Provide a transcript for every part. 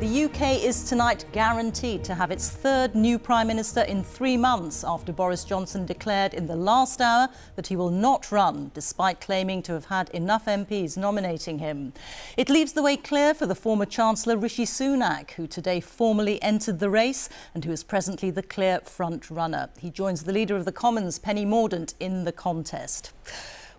The UK is tonight guaranteed to have its third new Prime Minister in 3 months after Boris Johnson declared in the last hour that he will not run, despite claiming to have had enough MPs nominating him. It leaves the way clear for the former Chancellor Rishi Sunak, who today formally entered the race and who is presently the clear front-runner. He joins the Leader of the Commons, Penny Mordaunt, in the contest.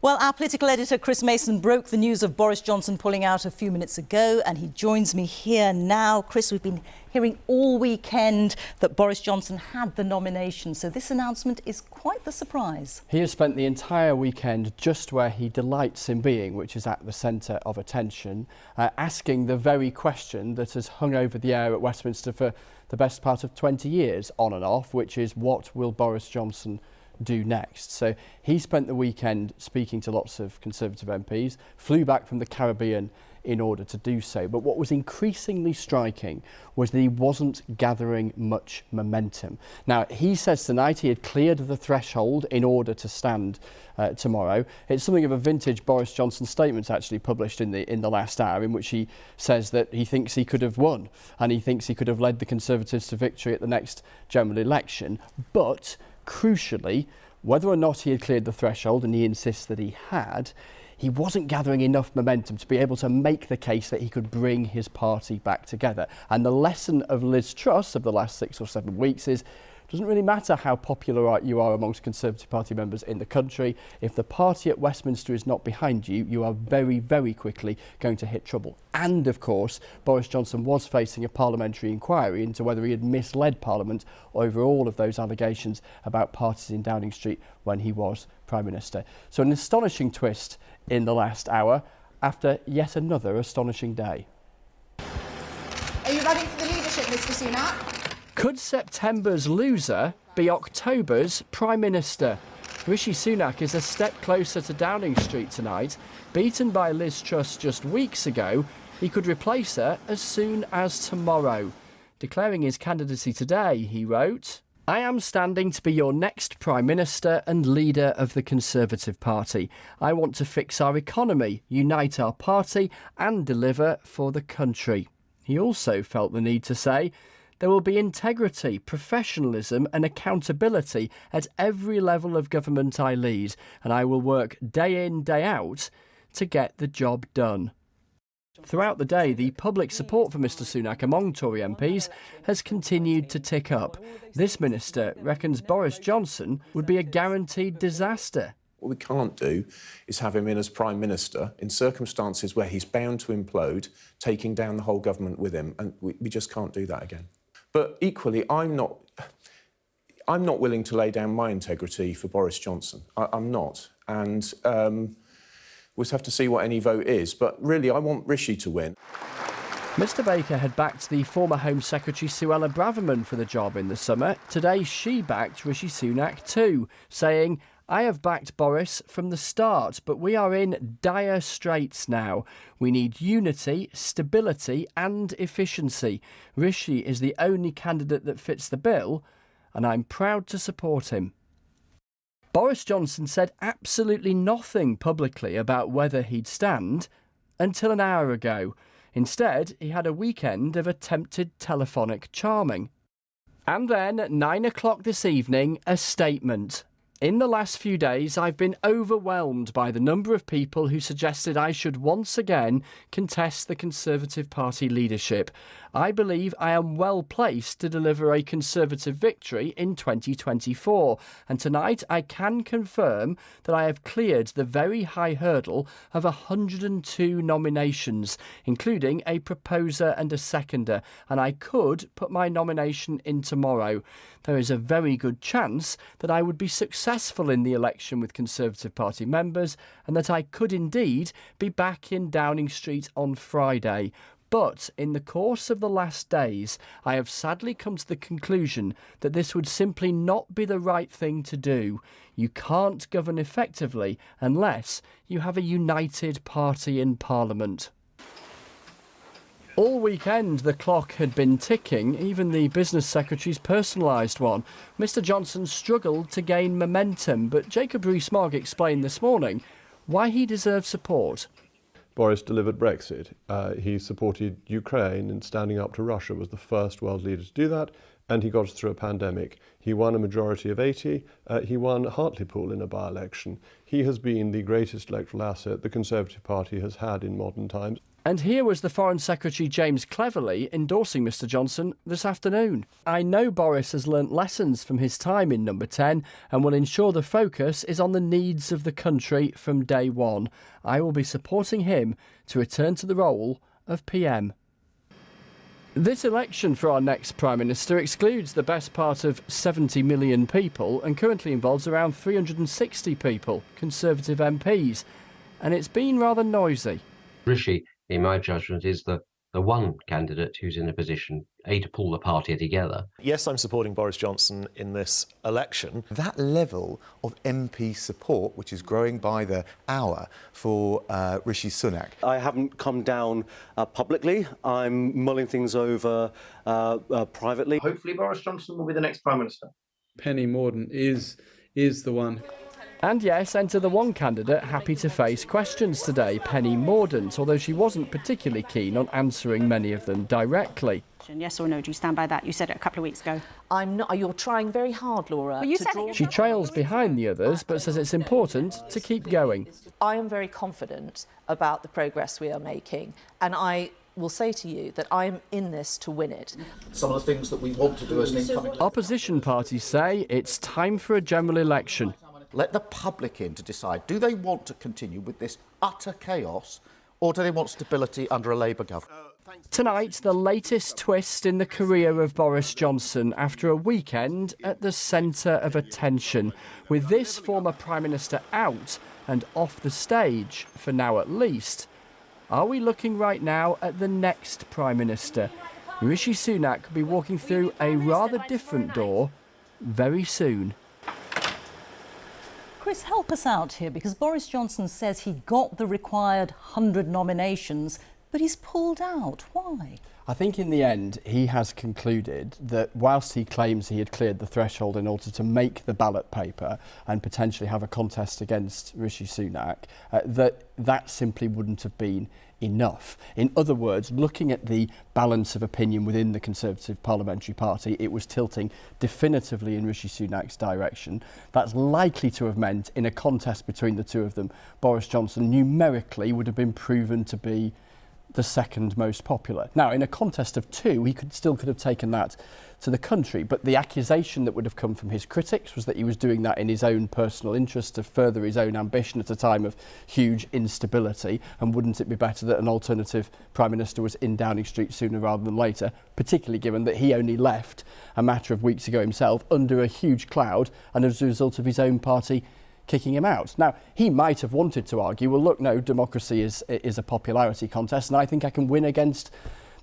Well, our political editor, Chris Mason, broke the news of Boris Johnson pulling out a few minutes ago, and he joins me here now. Chris, we've been hearing all weekend that Boris Johnson had the nomination, so this announcement is quite the surprise. He has spent the entire weekend just where he delights in being, which is at the centre of attention, asking the very question that has hung over the air at Westminster for the best part of 20 years, on and off, which is what will Boris Johnson do next. So he spent the weekend speaking to lots of Conservative MPs, flew back from the Caribbean in order to do so. But what was increasingly striking was that he wasn't gathering much momentum. Now, he says tonight he had cleared the threshold in order to stand tomorrow. It's something of a vintage Boris Johnson statement actually published in the last hour, in which he says that he thinks he could have won and he thinks he could have led the Conservatives to victory at the next general election. But crucially, whether or not he had cleared the threshold, and he insists that he had, he wasn't gathering enough momentum to be able to make the case that he could bring his party back together. And the lesson of Liz Truss of the last 6 or 7 weeks is it doesn't really matter how popular you are amongst Conservative Party members in the country. If the party at Westminster is not behind you, you are very, very quickly going to hit trouble. And of course, Boris Johnson was facing a parliamentary inquiry into whether he had misled Parliament over all of those allegations about parties in Downing Street when he was Prime Minister. So an astonishing twist in the last hour after yet another astonishing day. Are you ready for the leadership, Mr. Sunak? Could September's loser be October's Prime Minister? Rishi Sunak is a step closer to Downing Street tonight. Beaten by Liz Truss just weeks ago, he could replace her as soon as tomorrow. Declaring his candidacy today, he wrote, "I am standing to be your next Prime Minister and leader of the Conservative Party. I want to fix our economy, unite our party and deliver for the country." He also felt the need to say, "There will be integrity, professionalism and accountability at every level of government I lead, and I will work day in, day out to get the job done." Throughout the day, the public support for Mr Sunak among Tory MPs has continued to tick up. This minister reckons Boris Johnson would be a guaranteed disaster. What we can't do is have him in as Prime Minister in circumstances where he's bound to implode, taking down the whole government with him, and we just can't do that again. But equally, I'm not willing to lay down my integrity for Boris Johnson. I'm not. And we'll have to see what any vote is. But really, I want Rishi to win. Mr Baker had backed the former Home Secretary Suella Braverman for the job in the summer. Today, she backed Rishi Sunak too, saying, "I have backed Boris from the start, but we are in dire straits now. We need unity, stability and efficiency. Rishi is the only candidate that fits the bill, and I'm proud to support him." Boris Johnson said absolutely nothing publicly about whether he'd stand until an hour ago. Instead, he had a weekend of attempted telephonic charming. And then at 9 o'clock this evening, a statement. "In the last few days, I've been overwhelmed by the number of people who suggested I should once again contest the Conservative Party leadership. I believe I am well placed to deliver a Conservative victory in 2024, and tonight I can confirm that I have cleared the very high hurdle of 102 nominations, including a proposer and a seconder, and I could put my nomination in tomorrow. There is a very good chance that I would be successful in the election with Conservative Party members and that I could indeed be back in Downing Street on Friday. But in the course of the last days, I have sadly come to the conclusion that this would simply not be the right thing to do. You can't govern effectively unless you have a united party in Parliament." All weekend the clock had been ticking, even the business secretary's personalised one. Mr Johnson struggled to gain momentum, but Jacob Rees-Mogg explained this morning why he deserves support. Boris delivered Brexit. He supported Ukraine, and standing up to Russia was the first world leader to do that, and he got us through a pandemic. He won a majority of 80. He won Hartlepool in a by-election. He has been the greatest electoral asset the Conservative Party has had in modern times. And here was the Foreign Secretary James Cleverly endorsing Mr Johnson this afternoon. I know Boris has learnt lessons from his time in Number 10 and will ensure the focus is on the needs of the country from day one. I will be supporting him to return to the role of PM. This election for our next Prime Minister excludes the best part of 70 million people and currently involves around 360 people, Conservative MPs. And it's been rather noisy. Rishi, in my judgment, is the one candidate who's in a position, A, to pull the party together. Yes, I'm supporting Boris Johnson in this election. That level of MP support, which is growing by the hour for Rishi Sunak. I haven't come down publicly. I'm mulling things over privately. Hopefully Boris Johnson will be the next Prime Minister. Penny Mordaunt is the one. And yes, enter the one candidate happy to face questions today, Penny Mordaunt, although she wasn't particularly keen on answering many of them directly. Yes or no? Do you stand by that? You said it a couple of weeks ago. I'm not. You're trying very hard, Laura. Well, you said it. She trails behind the others, but says it's important to keep going. I am very confident about the progress we are making, and I will say to you that I'm in this to win it. Some of the things that we want to do as an incoming... Opposition parties say it's time for a general election. Let the public in to decide, do they want to continue with this utter chaos, or do they want stability under a Labour government? Tonight, the latest twist in the career of Boris Johnson after a weekend at the centre of attention. With this former Prime Minister out and off the stage, for now at least, are we looking right now at the next Prime Minister? Rishi Sunak could be walking through a rather different door very soon. Chris, help us out here, because Boris Johnson says he got the required 100 nominations, but he's pulled out. Why? I think in the end he has concluded that whilst he claims he had cleared the threshold in order to make the ballot paper and potentially have a contest against Rishi Sunak, that simply wouldn't have been enough. In other words, looking at the balance of opinion within the Conservative Parliamentary Party, it was tilting definitively in Rishi Sunak's direction. That's likely to have meant, in a contest between the two of them, Boris Johnson numerically would have been proven to be the second most popular. Now, in a contest of two, he still could have taken that to the country, but the accusation that would have come from his critics was that he was doing that in his own personal interest to further his own ambition at a time of huge instability, and wouldn't it be better that an alternative Prime Minister was in Downing Street sooner rather than later, particularly given that he only left a matter of weeks ago himself under a huge cloud and as a result of his own party kicking him out. Now, he might have wanted to argue, well, look, no, democracy is a popularity contest, and I think I can win against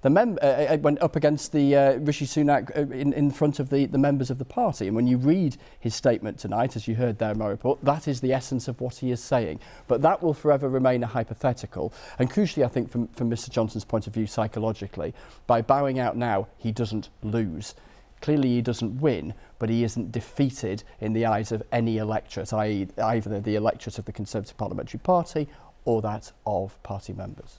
the went up against the Rishi Sunak in front of the members of the party. And when you read his statement tonight, as you heard there in my report, that is the essence of what he is saying. But that will forever remain a hypothetical. And crucially, I think, from Mr Johnson's point of view psychologically, by bowing out now, he doesn't lose. Clearly he doesn't win, but he isn't defeated in the eyes of any electorate, i.e. either the electorate of the Conservative Parliamentary Party or that of party members.